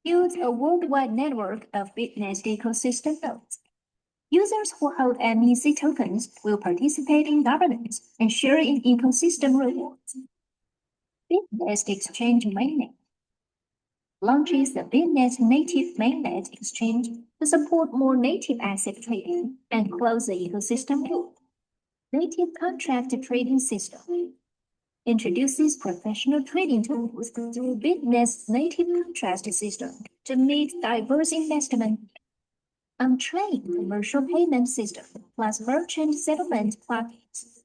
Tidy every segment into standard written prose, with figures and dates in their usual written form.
builds a worldwide network of BitNest ecosystem nodes. Users who hold MEC tokens will participate in governance and share in ecosystem rewards. BitNest Exchange Mainnet launches the BitNest native mainnet exchange to support more native asset trading and close the ecosystem loop. Native contract trading system introduces professional trading tools through BitNest's native contract system to meet diverse investment on-chain commercial payment system plus merchant settlement plugins.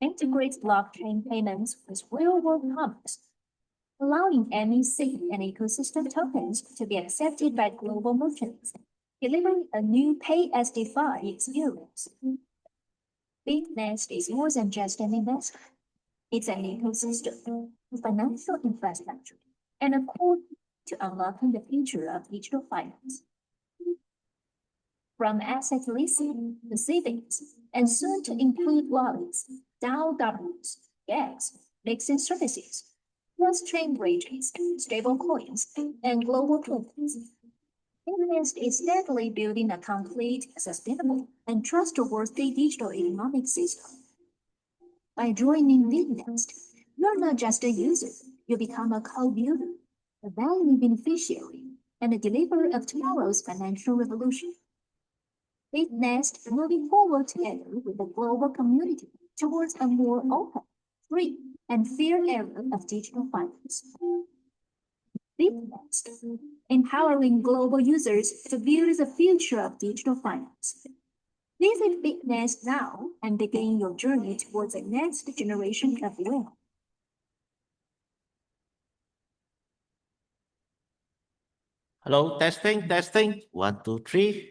Integrates blockchain payments with real-world commerce, allowing MEC and ecosystem tokens to be accepted by global merchants, delivering a new pay-as-DeFi experience. BitNest is more than just an investment. It's an ecosystem, a financial infrastructure, and a core to unlocking the future of digital finance. From asset leasing to savings, and soon to include wallets, DAO governance, gas, mixing services, cross-chain bridges, stablecoins, and global tokens. BitNest is steadily building a complete, sustainable, and trustworthy digital economic system. By joining BitNest, you're not just a user, you become a co-builder, a value beneficiary, and a deliverer of tomorrow's financial revolution. BitNest moving forward together with the global community towards a more open, free, and fair era of digital finance. BitNest, empowering global users to build the future of digital finance. Visit BitNest now and begin your journey towards the next generation of wealth. Hello, testing, testing. 1, 2, 3.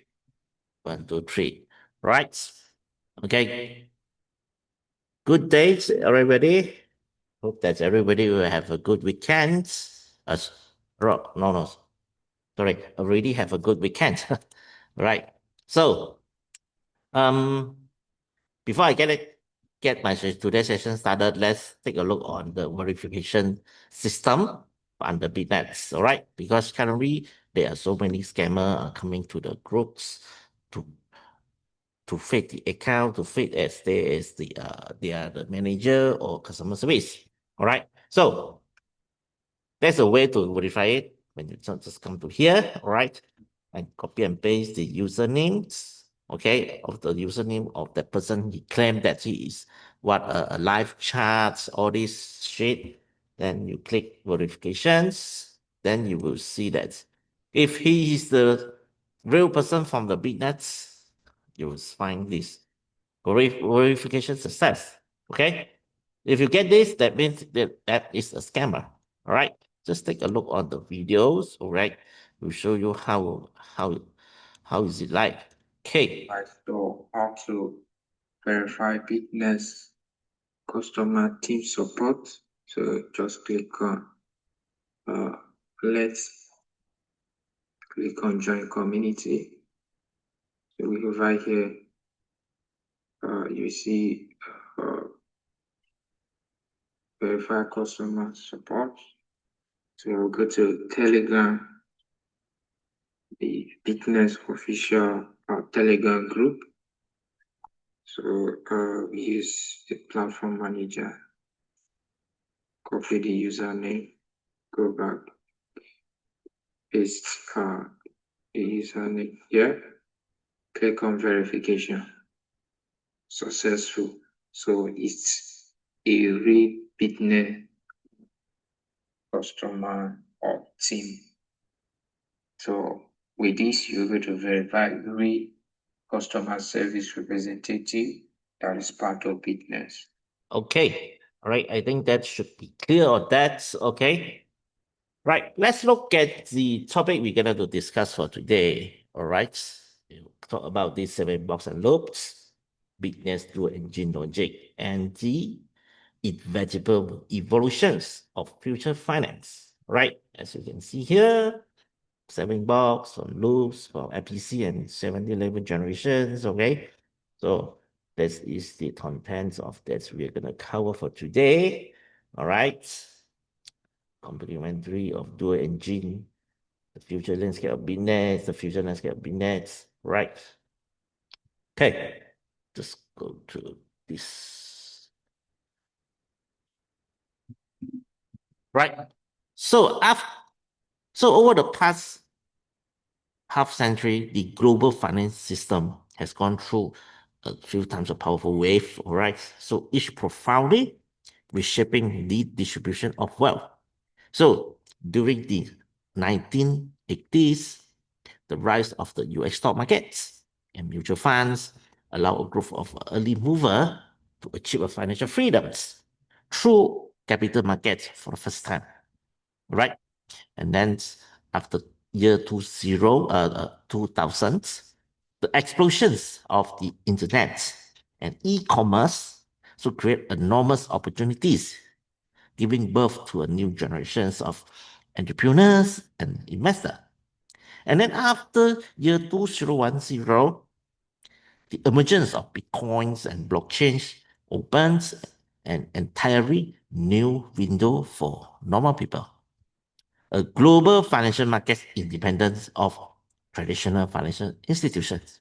1, 2, 3. Right. Okay. Good day, everybody. Hope that everybody will have a good weekend. No. Sorry, already have a good weekend. Right. So, before I get my today's session started, let's take a look on the verification system under BitNest. All right, because currently there are so many scammers coming to the groups to fake the account, to fake as they are the manager or customer service. All right, so there's a way to verify it. When you just come to here, all right, and copy and paste the usernames, okay, of the username of the person he claimed that he is a live chat, all this shit. Then you click verifications. Then you will see that if he is the real person from the BitNet, you will find this verification success. Okay, if you get this, that means that is a scammer. All right, just take a look on the videos. All right, we'll show you how is it like. Okay, so how to verify BitNest customer team support. So just click on let's click on join community. So we go right here. You see verify customer support. So we'll go to Telegram, the BitNest official Telegram group. So we use the platform manager. Copy the username, go back, paste the username here, click on verification. Successful. So it's a real BitNest customer or team. So with this, you're going to verify real customer service representative that is part of BitNest. Okay, all right, I think that should be clear on that. Okay, right, let's look at the topic we're going to discuss for today. All right, we'll talk about these 7 blocks and loops, BitNest dual engine logic, and the inevitable evolutions of future finance. Right, as you can see here, 7 blocks on loops for IPC and 7-11 generations. Okay, so this is the contents of that we're going to cover for today. All right, complementary of dual engine the future landscape of BitNest, the future landscape of BitNest, right? Okay, just go to this. Right. So over the past half century, the global finance system has gone through a few times a powerful wave, all right? So each profoundly reshaping the distribution of wealth. So during the 1980s, the rise of the US stock markets and mutual funds allow a group of early mover to achieve a financial freedoms through capital markets for the first time, right? And then after year 2000, the explosions of the internet and e-commerce so create enormous opportunities, giving birth to a new generations of entrepreneurs and investors. And then after year 2010, the emergence of Bitcoins and blockchains opens an entirely new window for normal people. A global financial market independence of traditional financial institutions,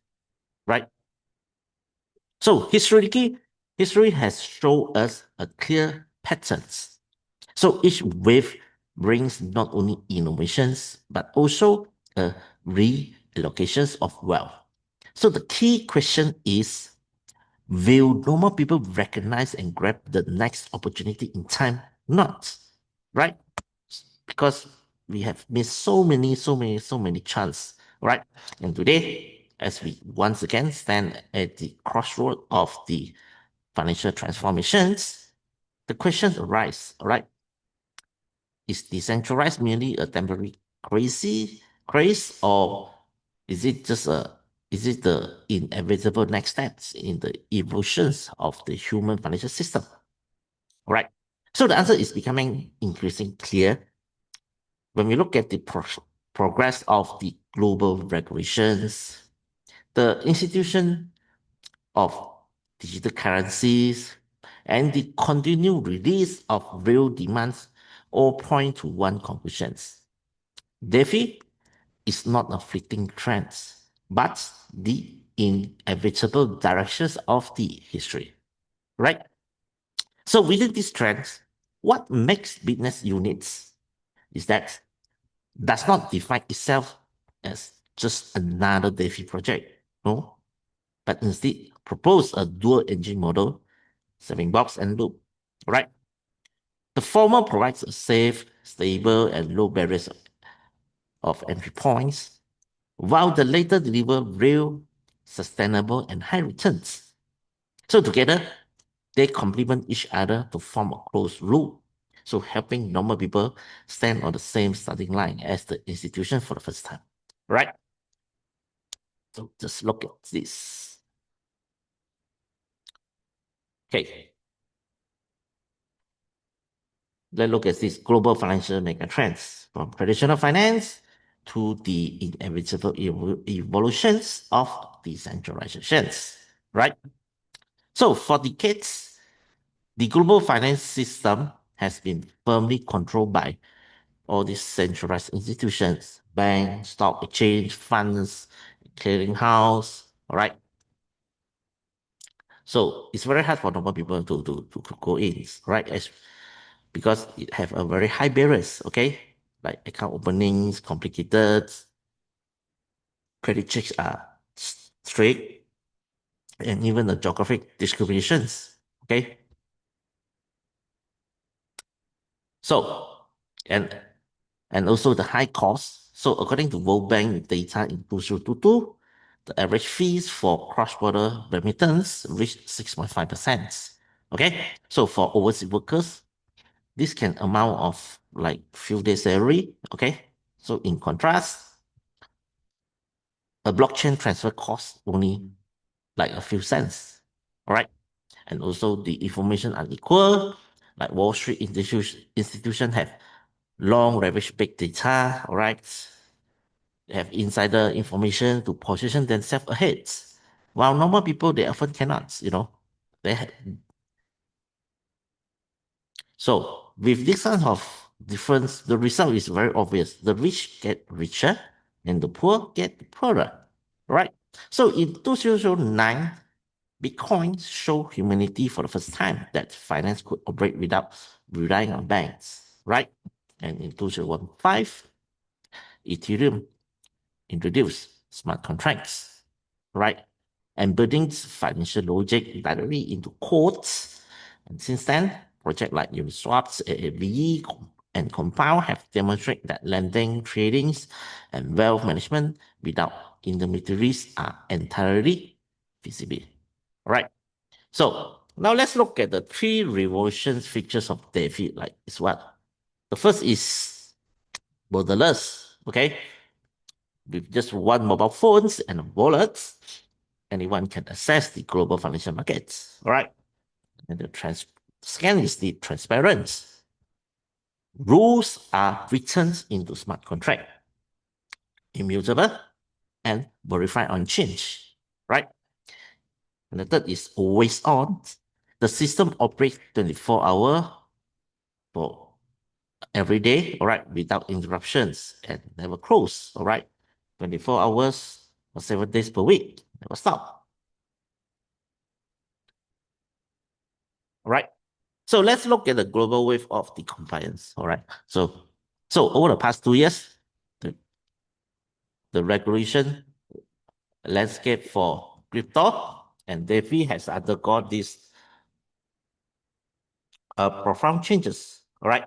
right? So history has shown us a clear patterns. So each wave brings not only innovations, but also a reallocations of wealth. So the key question is, will normal people recognize and grab the next opportunity in time? Not, right? Because we have missed so many chances, right? And today, as we once again stand at the crossroad of the financial transformations, the questions arise, all right? Is decentralized merely a temporary craze, or is it the inevitable next steps in the evolutions of the human financial system? All right. So the answer is becoming increasingly clear when we look at the progress of the global regulations, the institution of digital currencies, and the continued release of real demands all point to one conclusion. DeFi is not a fleeting trend, but the inevitable directions of the history, right? So within these trends, what makes BitNest unique is that does not define itself as just another DeFi project, no, but instead propose a dual engine model, box and loop, right? The former provides a safe, stable, and low barriers of entry points, while the latter deliver real, sustainable, and high returns. So together, they complement each other to form a closed loop, so helping normal people stand on the same starting line as the institution for the first time, right? So just look at this. Okay. Let's look at these global financial megatrends from traditional finance to the inevitable evolutions of decentralizations, right? So for decades, the global finance system has been firmly controlled by all these centralized institutions, banks, stock exchange, funds, clearinghouse, all right? So it's very hard for normal people to go in, right? Because it have a very high barriers, okay? Like account openings, complicated, credit checks are strict, and even the geographic discriminations, okay? So, and also the high cost. So according to World Bank data in 2022, the average fees for cross-border remittance reached 6.5%. Okay, so for overseas workers, this can amount of like few days salary. Okay, so in contrast, a blockchain transfer costs only like a few cents. All right, and also the information unequal. Like Wall Street institution have long leverage big data. All right, they have insider information to position themselves ahead. While normal people, they often cannot, they have. So with this kind of difference, the result is very obvious. The rich get richer and the poor get poorer, right? So in 2009, Bitcoin showed humanity for the first time that finance could operate without relying on banks, right? And in 2015, Ethereum introduced smart contracts, right? Embedding financial logic directly into codes. And since then, projects like Uniswap's AAVE and Compound have demonstrated that lending, trading, and wealth management without intermediaries are entirely feasible. All right. So now let's look at the three revolution features of DeFi. Like is what? The first is borderless. Okay. With just one mobile phones and a wallet, anyone can access the global financial markets. All right. And the second is the transparent. Rules are written into smart contract, immutable, and verified on change. Right. And the third is always on. The system operates 24 hours for every day, all right, without interruptions and never close, all right, 24 hours or 7 days per week, never stop. All right. So let's look at the global wave of the compliance. All right. So over the past 2 years, the regulation landscape for crypto and DeFi has undergone these profound changes. All right.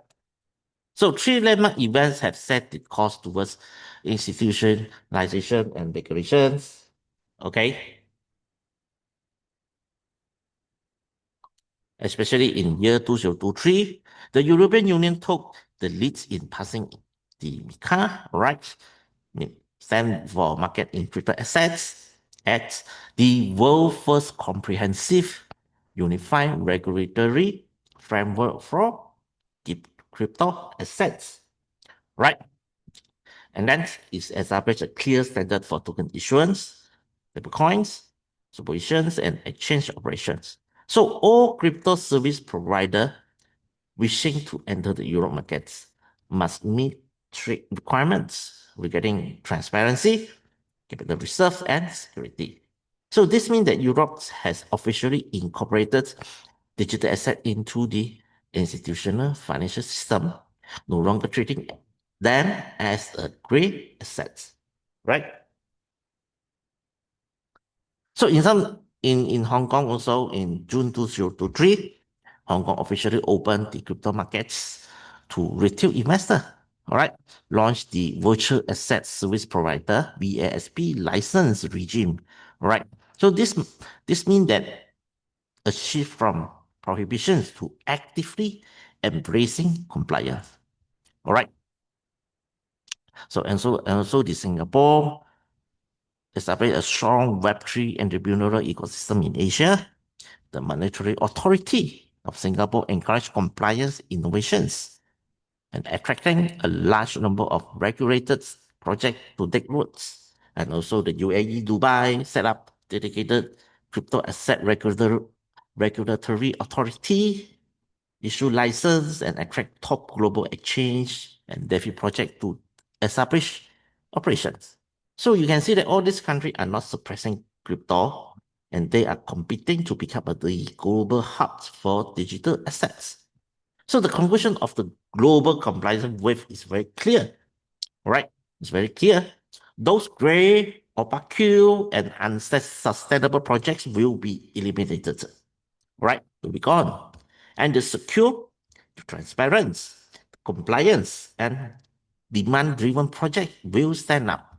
So three landmark events have set the course towards institutionalization and regulations. Okay. Especially in year 2023, the European Union took the lead in passing the MiCA, right? Stand for Market in Crypto Assets, at the world's first comprehensive unified regulatory framework for crypto assets, right? And then it's established a clear standard for token issuance, stablecoins, supervisions, and exchange operations. So all crypto service provider wishing to enter the Europe markets must meet strict requirements regarding transparency, capital reserve, and security. So this means that Europe has officially incorporated digital asset into the institutional financial system, no longer treating them as a gray asset, right? So in Hong Kong also in June 2023, Hong Kong officially opened the crypto markets to retail investor. All right, launched the virtual asset service provider VASP license regime. All right, so this means that a shift from prohibitions to actively embracing compliance. All right. So and also the Singapore established a strong Web3 entrepreneurial ecosystem in Asia. The Monetary Authority of Singapore encouraged compliance innovations and attracting a large number of regulated projects to take roots. And also the UAE Dubai set up dedicated crypto asset regulatory authority, issue license and attract top global exchange and DeFi project to establish operations. So you can see that all these countries are not suppressing crypto and they are competing to become the global hubs for digital assets. So the conclusion of the global compliance wave is very clear, right? It's very clear. Those gray, opaque, and unsustainable projects will be eliminated, right? Will be gone. And the secure, the transparent, compliance, and demand-driven project will stand up,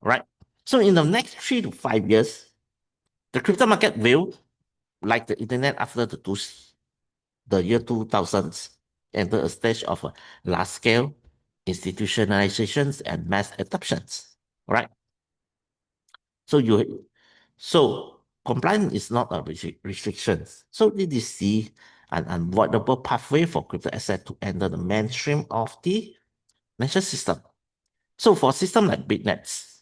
right? So in the next 3 to 5 years, the crypto market will, like the internet after the year 2000s, enter a stage of large-scale institutionalizations and mass adoptions, right? So compliance is not a restriction. So it is the an unavoidable pathway for crypto asset to enter the mainstream of the financial system. So for systems like BitNest,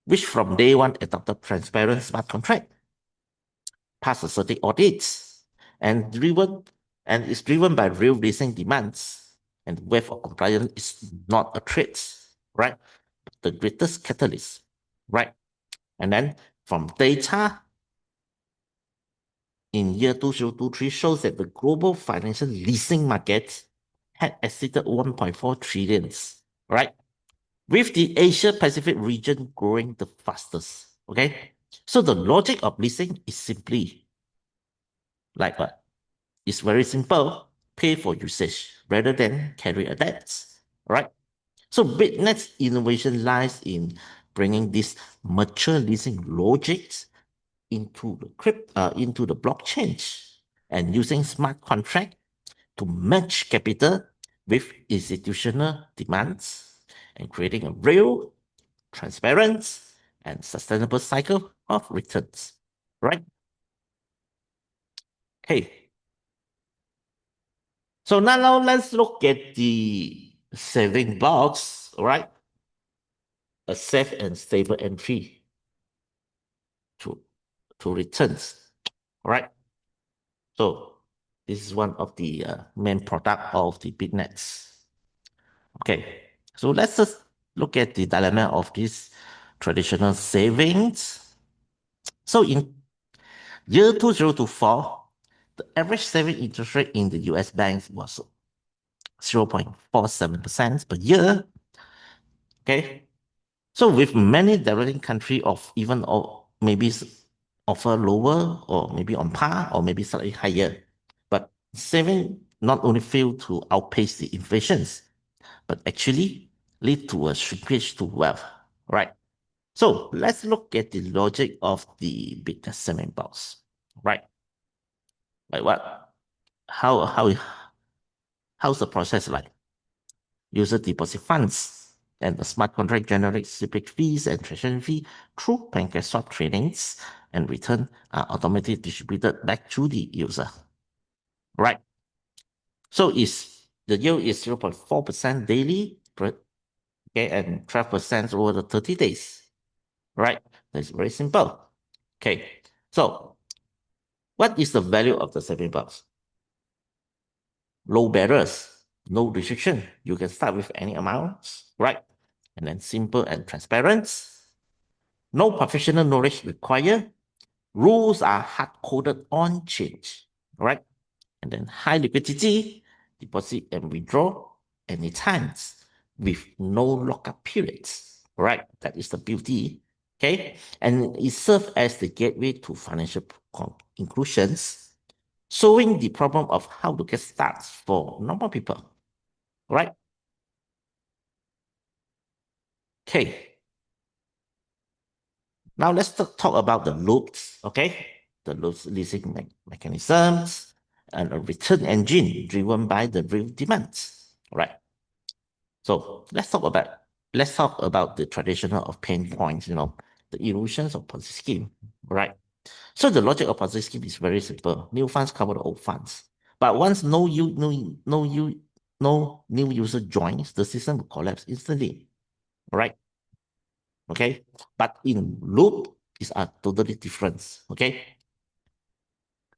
which from day one adopted transparent smart contract, passed a certain audits, and is driven by real recent demands And wave of compliance is not a threat, right? The greatest catalyst, right? And then from data in year 2023 shows that the global financial leasing market had exceeded 1.4 trillion, right? With the Asia Pacific region growing the fastest, okay? So the logic of leasing is simply like what? It's very simple. Pay for usage rather than carry a debt, right? So BitNet's innovation lies in bringing this mature leasing logics into the blockchain and using smart contract to match capital with institutional demands and creating a real, transparent, and sustainable cycle of returns, right? Okay. So now let's look at the saving box, right? A safe and stable entry to returns, right? So this is one of the main product of the BitNets. Okay, so let's just look at the dilemma of this traditional savings. So in year 2024, the average saving interest rate in the US banks was 0.47% per year. Okay, so with many developing countries of even or maybe offer lower or maybe on par or maybe slightly higher, but saving not only fail to outpace the inflations, but actually lead to a shrinkage to wealth, right? So let's look at the logic of the business saving box, right? Like what? How's the process like? User deposit funds and the smart contract generates specific fees and transaction fee through pancake swap tradings, and return are automatically distributed back to the user, right? So the yield is 0.4% daily, okay, and 12% over the 30 days, right? That's very simple. Okay, so what is the value of the saving box? Low barriers, no restriction. You can start with any amount, right? And then simple and transparent. No professional knowledge required. Rules are hard-coded on change, right? And then high liquidity, deposit and withdraw anytime with no lockup periods, right? That is the beauty, okay? And it serves as the gateway to financial inclusions, solving the problem of how to get started for normal people, right? Okay. Now let's talk about the loops, okay? The loops leasing mechanisms and a return engine driven by the real demands, right? So let's talk about the traditional of pain points, the illusions of Ponzi scheme, right? So the logic of Ponzi scheme is very simple. New funds cover the old funds. But once no new user joins, the system will collapse instantly, right? Okay. But in loop is a totally different. Okay.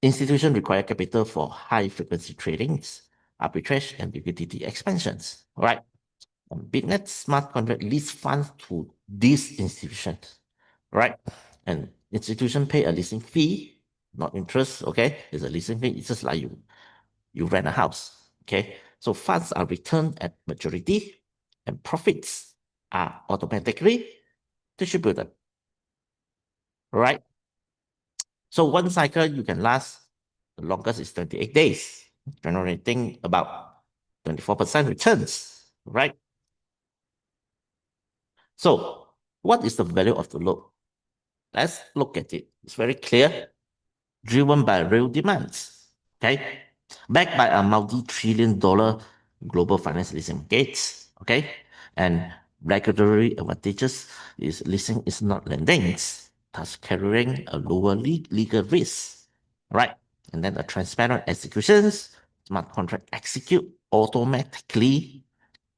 Institutions require capital for high frequency tradings, arbitrage, and liquidity expansions. Right. And BitNet smart contract leads funds to these institutions. Right. And institution pay a leasing fee, not interest. Okay. It's a leasing fee. It's just like you rent a house. Okay. So funds are returned at maturity and profits are automatically distributed. Right? So one cycle you can last, the longest is 28 days, generating about 24% returns, right? So what is the value of the loan? Let's look at it. It's very clear, driven by real demands, okay? Backed by a multi-trillion dollar global finance leasing market, okay? And regulatory advantages is leasing is not lending, thus carrying a lower legal risk, right? And then the transparent executions, smart contract execute automatically,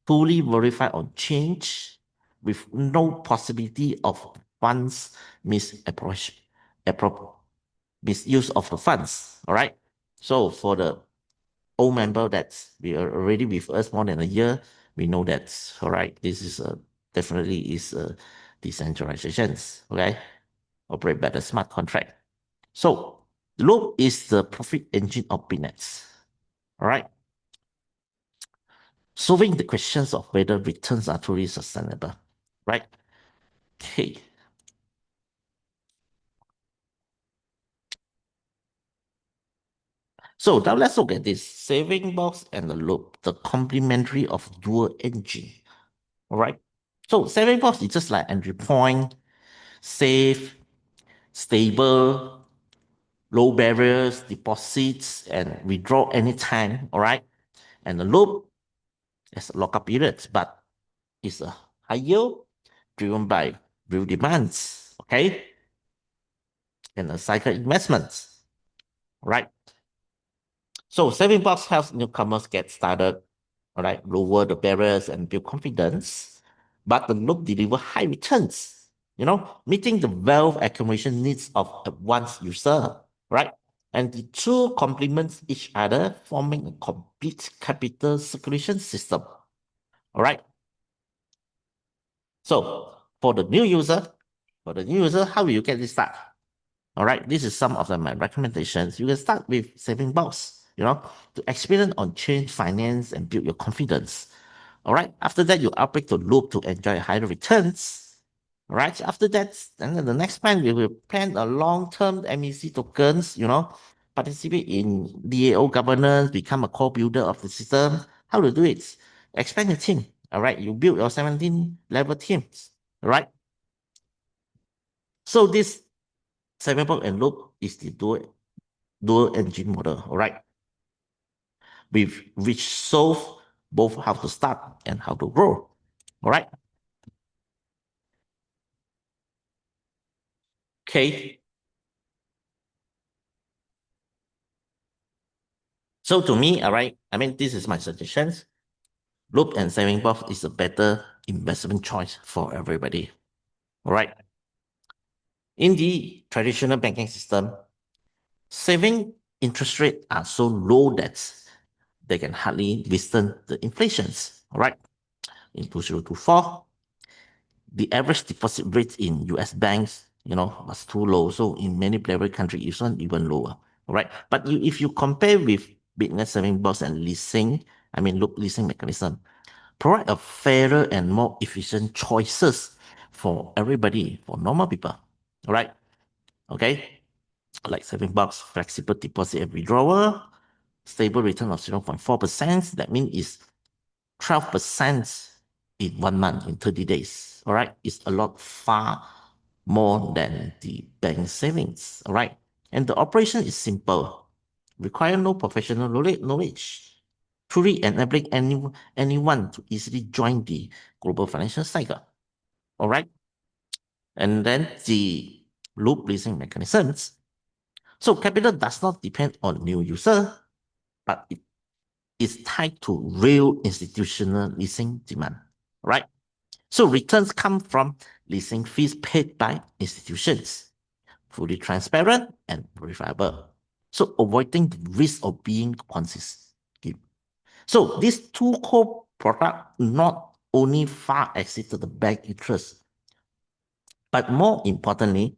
fully verify on change with no possibility of funds misappropriation, misuse of the funds. All right. So for the old member that's we are already with us more than a year, we know that's all right. This is definitely is decentralizations, okay? Operate by the smart contract. So Loop is the profit engine of BitNest. All right. Solving the questions of whether returns are truly sustainable. Right. Okay. So now let's look at this saving box and the loop, the complementary of dual engine. All right. So saving box is just like entry point, safe, stable, low barriers, deposits, and withdraw anytime. All right. And the loop has lockup periods, but it's a high yield driven by real demands. Okay. And a cycle investments. Right. So saving box helps newcomers get started, all right, lower the barriers and build confidence. But the loop deliver high returns, meeting the wealth accumulation needs of advanced user, right? And the two complement each other, forming a complete capital circulation system. All right. So for the new user, how will you get this start? All right, this is some of my recommendations. You can start with saving box, to experience on change finance and build your confidence. All right, after that, you upgrade to loop to enjoy higher returns. All right, after that, and then the next plan, we will plan a long-term MEC tokens, participate in DAO governance, become a core builder of the system. How to do it? Expand your team. All right, you build your 17 level teams. All right. So this saving and loop is the dual engine model, all right? With which solve both how to start and how to grow, all right? Okay. So to me, all right, I mean, this is my suggestions. Loop and saving box is a better investment choice for everybody, all right? In the traditional banking system, saving interest rates are so low that they can hardly withstand the inflations, all right? In 2024, the average deposit rate in US banks, was too low. So in many developed countries, it's not even lower. All right. But if you compare with business saving bonds and leasing, loop leasing mechanism, provide a fairer and more efficient choices for everybody, for normal people. All right. Okay. Like saving box, flexible deposit and withdrawal, stable return of 0.4%. That means it's 12% in 1 month, in 30 days. All right. It's a lot far more than the bank savings. All right. And the operation is simple, require no professional knowledge, truly enabling anyone to easily join the global financial cycle. All right. And then the loop leasing mechanisms. So capital does not depend on new user, but it is tied to real institutional leasing demand, right? So returns come from leasing fees paid by institutions, fully transparent and verifiable. So avoiding the risk of being consistent. So these two core products not only far exceeded the bank interest, but more importantly,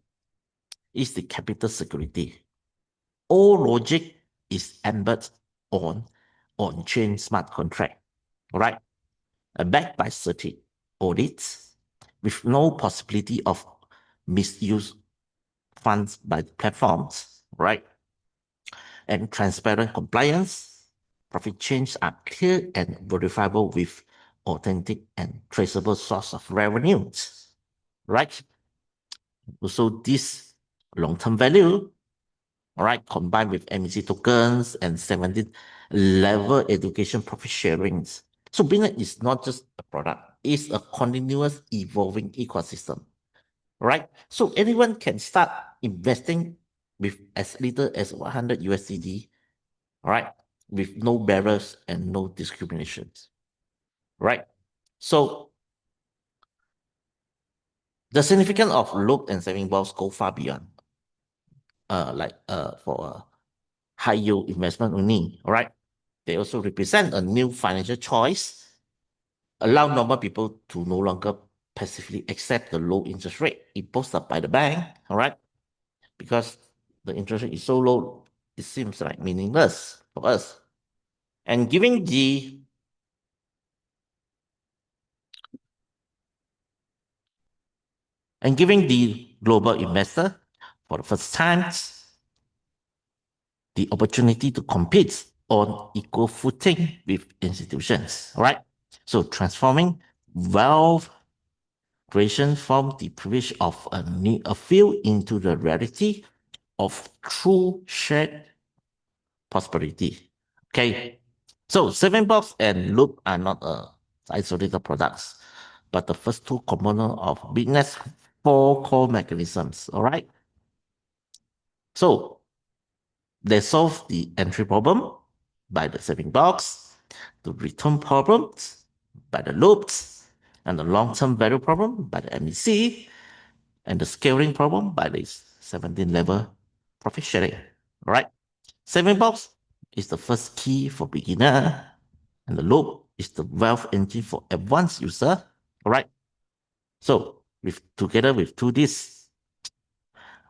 is the capital security. All logic is embedded on on-chain smart contract, right? Backed by certain audits with no possibility of misuse funds by platforms, right? And transparent compliance, profit chains are clear and verifiable with authentic and traceable source of revenues, right? So this long-term value, all right, combined with MEC tokens and 17 level education profit sharings. So BitNet is not just a product, it's a continuous evolving ecosystem, right? So anyone can start investing with as little as 100 USDD, all right, with no barriers and no discriminations, right? So the significance of loop and saving bonds go far beyond, for a high yield investment only, all right? They also represent a new financial choice, allow normal people to no longer passively accept the low interest rate imposed by the bank, all right? Because the interest rate is so low, it seems like meaningless for us. And giving the global investor for the first time the opportunity to compete on equal footing with institutions, all right? So transforming wealth creation from the privilege of a few into the reality of true shared prosperity. Okay, so saving box and loop are not isolated products, but the first two components of BitNest 4 core mechanisms. All right. So they solve the entry problem by the saving box, the return problems by the loops, and the long-term value problem by the MEC, and the scaling problem by the 17-level profit sharing. All right. Saving box is the first key for beginner, and the loop is the wealth engine for advanced user. All right. So together with two this,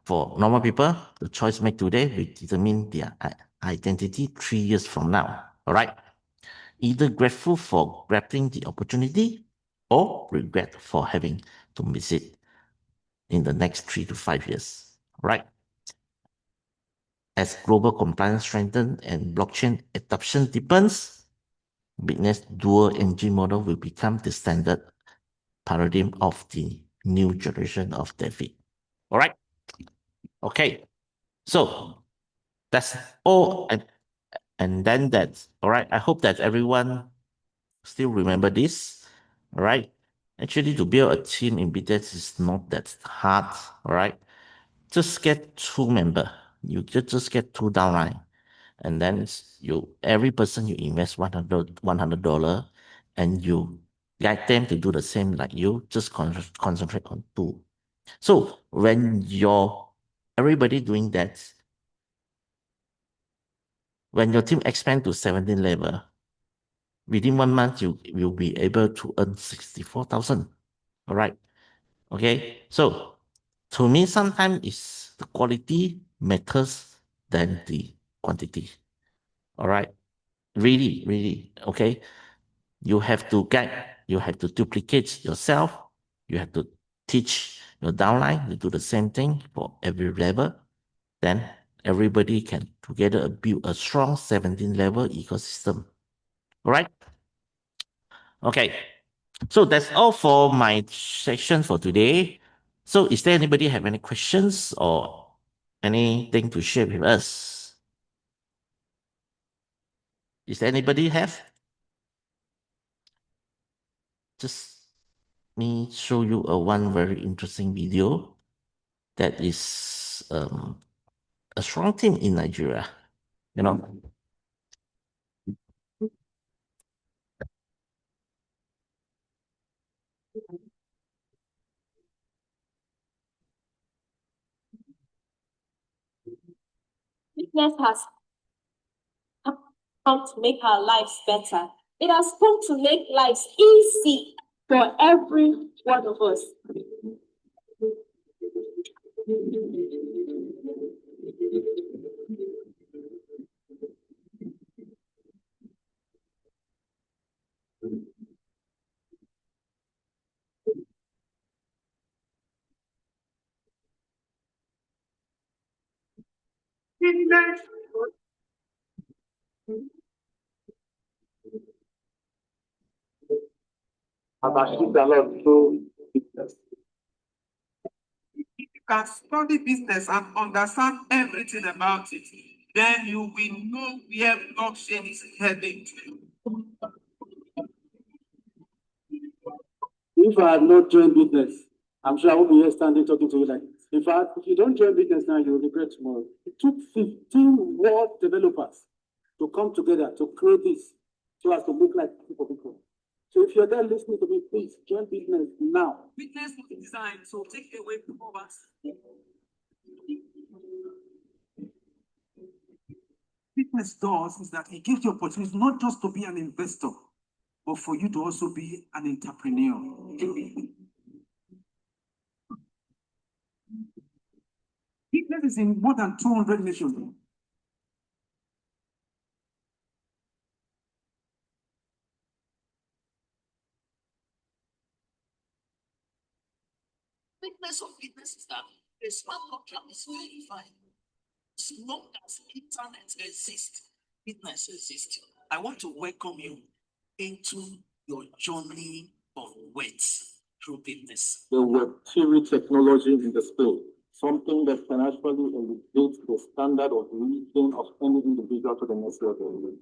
for normal people, the choice made today will determine their identity 3 years from now. All right. Either grateful for grabbing the opportunity or regret for having to miss it in the next 3 to 5 years. All right. As global compliance strengthens and blockchain adoption deepens, BitNest dual engine model will become the standard paradigm of the new generation of DeFi. All right. Okay. So that's all. And then that's all right. I hope that everyone still remember this. All right. Actually, to build a team in BitNest is not that hard. All right. Just get 2 members. You just get 2 downline. And then every person you invest $100 and you guide them to do the same like you, just concentrate on 2. So when everybody doing that, when your team expand to 17 level, within 1 month you will be able to earn 64,000. All right. Okay. So to me, sometimes it's the quality matters than the quantity. All right. Really, really. Okay. You have to duplicate yourself. You have to teach your downline to do the same thing for every level. Then everybody can together build a strong 17 level ecosystem. All right. Okay. So that's all for my section for today. So is there anybody have any questions or anything to share with us? Is there anybody have? Just me show you one very interesting video that is a strong team in Nigeria. You know, BitNest has come to make our lives better. It has come to make lives easy for every one of us. If you can study business and understand everything about it, then you will know where blockchain is heading to. If I had not joined BitNest, I'm sure I won't be here standing talking to you like this. In fact, if you don't join BitNest now, you will regret tomorrow. It took 15 world developers to come together to create this so as to look like people. So if you're there listening to me, please join BitNest now. BitNest was designed to take away poverty. BitNest does is that it gives you opportunity not just to be an investor, but for you to also be an entrepreneur. BitNest is in more than 200 nations. Weakness of BitNest is that the smart contract is verified. As long as internet exists, BitNest exists. I want to welcome you into your journey of wealth through BitNest. The Web3 technology in the space, something that can actually elevate the standard of living of any individual to the next level.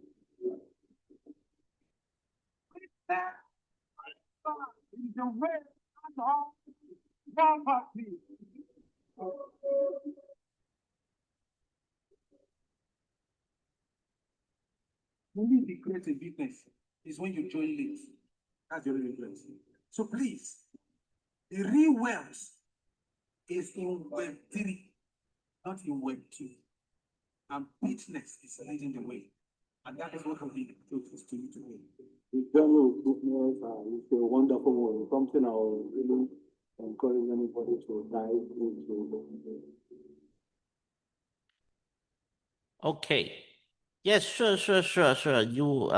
Only regret in business is when you join late. That's the only regret. So please, the real wealth is in Web3, not in Web2. And BitNest is leading the way. And that is what we need to you today. The journey of business is a wonderful one. Something I will really encourage anybody to dive into. Okay. Yes, sure. You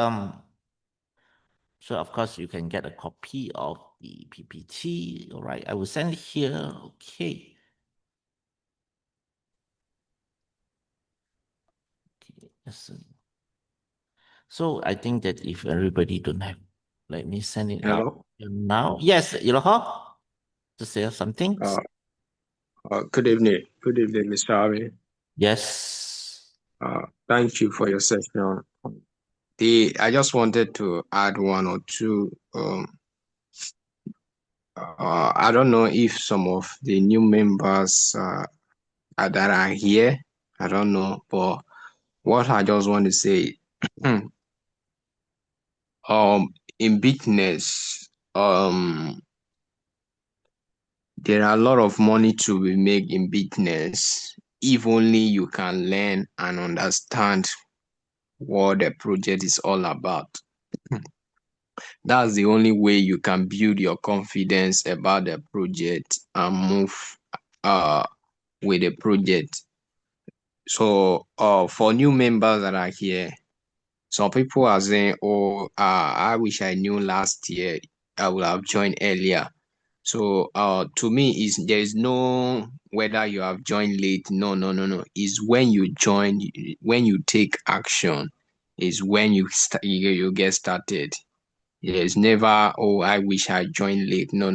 so of course you can get a copy of the PPT. All right, I will send it here. Okay. Okay, listen. So I think that if everybody don't have, let me send it out Hello. now. Yes, Iloho, to say something. Good evening. Good evening, Mr. Ari. Yes. Thank you for your session. I just wanted to add one or two. I don't know if some of the new members that are here. I don't know, but what I just want to say, in BitNest, there are a lot of money to be made in BitNest if only you can learn and understand what the project is all about. That's the only way you can build your confidence about the project and move with the project. So for new members that are here, some people are saying, oh, I wish I knew last year, I would have joined earlier. So to me, there is no whether you have joined late. No. Is when you join, when you take action, is when you get started. There's never, oh, I wish I joined late. No.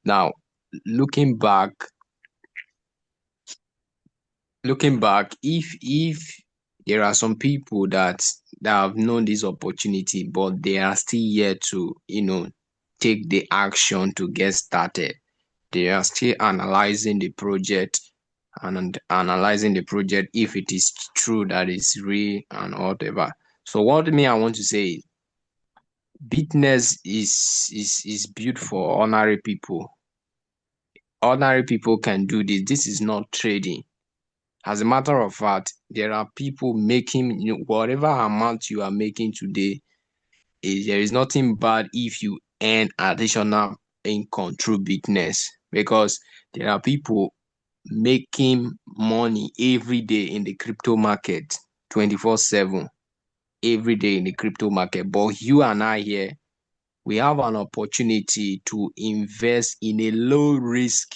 Now, looking back, if there are some people that have known this opportunity, but they are still yet to, take the action to get started. They are still analyzing the project and analyzing the project if it is true that it's real and whatever. So what I want to say is business is built for ordinary people. Ordinary people can do this. This is not trading. As a matter of fact, there are people making whatever amount you are making today. There is nothing bad if you earn additional income through business, because there are people making money every day in the crypto market 24/7, every day in the crypto market. But you and I here, we have an opportunity to invest in a low risk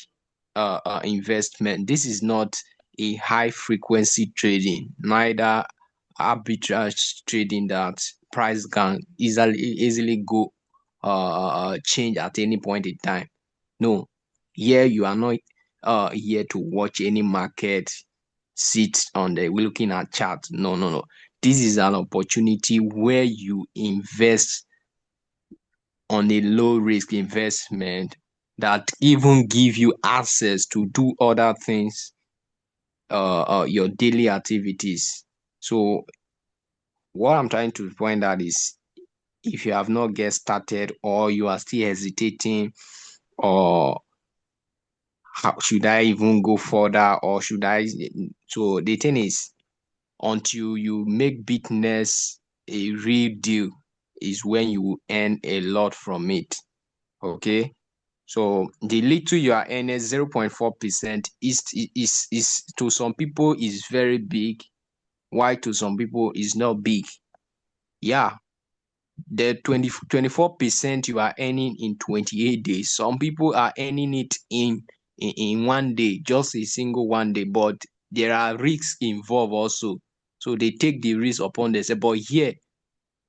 investment. This is not a high frequency trading, neither arbitrage trading that price can easily go change at any point in time. No, here you are not here to watch any market sit on the looking at chart. No. This is an opportunity where you invest on a low risk investment that even give you access to do other things, your daily activities. So what I'm trying to point out is, if you have not get started or you are still hesitating, or how should I even go further, or should I? So the thing is, until you make BitNest a real deal is when you will earn a lot from it. Okay. So the little you are earning, 0.4%, is to some people is very big, while to some people is not big. Yeah, the 24% you are earning in 28 days. Some people are earning it in 1 day, just a single 1 day, but there are risks involved also. So they take the risk upon themselves. But here,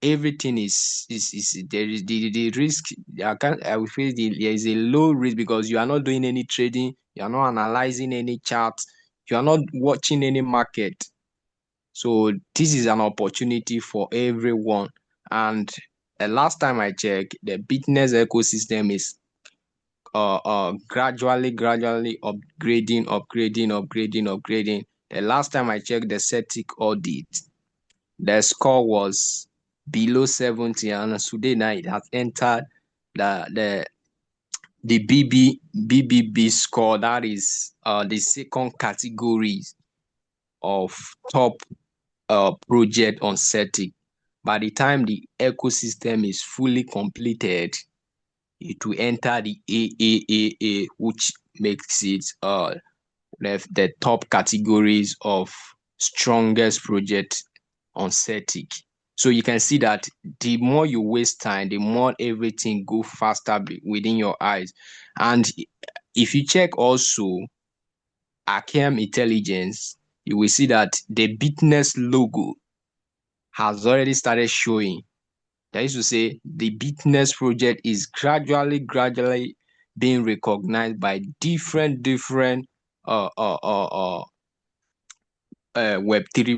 everything is there is the risk. I will feel there is a low risk because you are not doing any trading, you are not analyzing any charts, you are not watching any market. So this is an opportunity for everyone. And last time I checked, the BitNest ecosystem is gradually upgrading. The last time I checked the static audit, the score was below 70, and today now it has entered the BBB score. That is the second category of top project on static. By the time the ecosystem is fully completed, it will enter the AAAA, which makes it the top categories of strongest project on static. So you can see that the more you waste time, the more everything go faster within your eyes. And if you check also Archeum Intelligence, you will see that the BitNest logo has already started showing. That is to say, the BitNest project is gradually being recognized by different Web3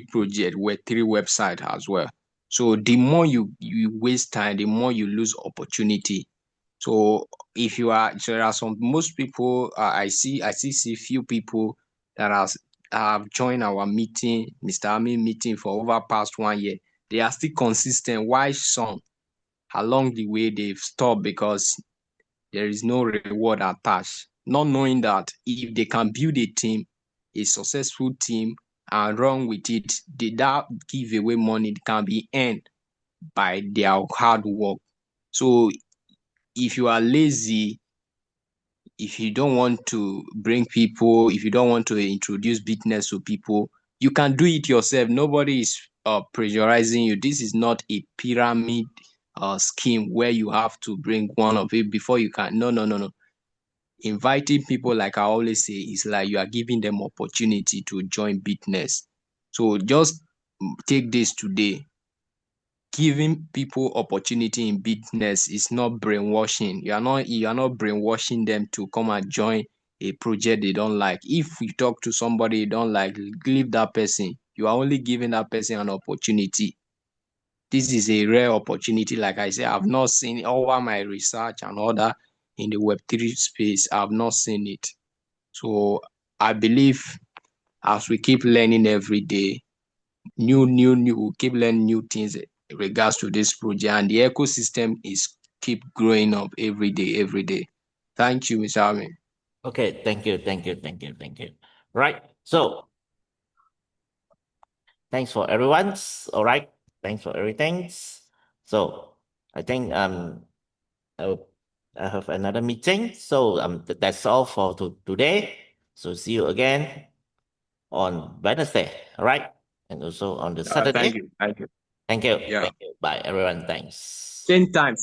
project, Web3 website as well. So the more you waste time, the more you lose opportunity. So if you are, there are most people I see few people that have joined our meeting, Mr. Amin meeting for over past 1 year. They are still consistent. Why some along the way they've stopped because there is no reward attached, not knowing that if they can build a successful team, and run with it, that giveaway money can be earned by their hard work. So if you are lazy, if you don't want to bring people, if you don't want to introduce BitNest to people, you can do it yourself. Nobody is pressurizing you. This is not a pyramid scheme where you have to bring one of it before you can. No. Inviting people, like I always say, is like you are giving them opportunity to join BitNest. So just take this today. Giving people opportunity in BitNest is not brainwashing. You are not brainwashing them to come and join a project they don't like. If you talk to somebody you don't like, leave that person. You are only giving that person an opportunity. This is a rare opportunity. Like I said, I've not seen over my research and other in the Web3 space. I've not seen it. So I believe as we keep learning every day, we keep learning new things in regards to this project, and the ecosystem is keep growing up every day. Thank you, Mr. Amin. Okay, thank you. Right. So thanks for everyone's. All right. Thanks for everything. So I think I have another meeting. So that's all for today. So see you again on Wednesday. All right. And also on the Saturday. Thank you. Thank you. Yeah. Thank you. Bye everyone. Thanks. Same time.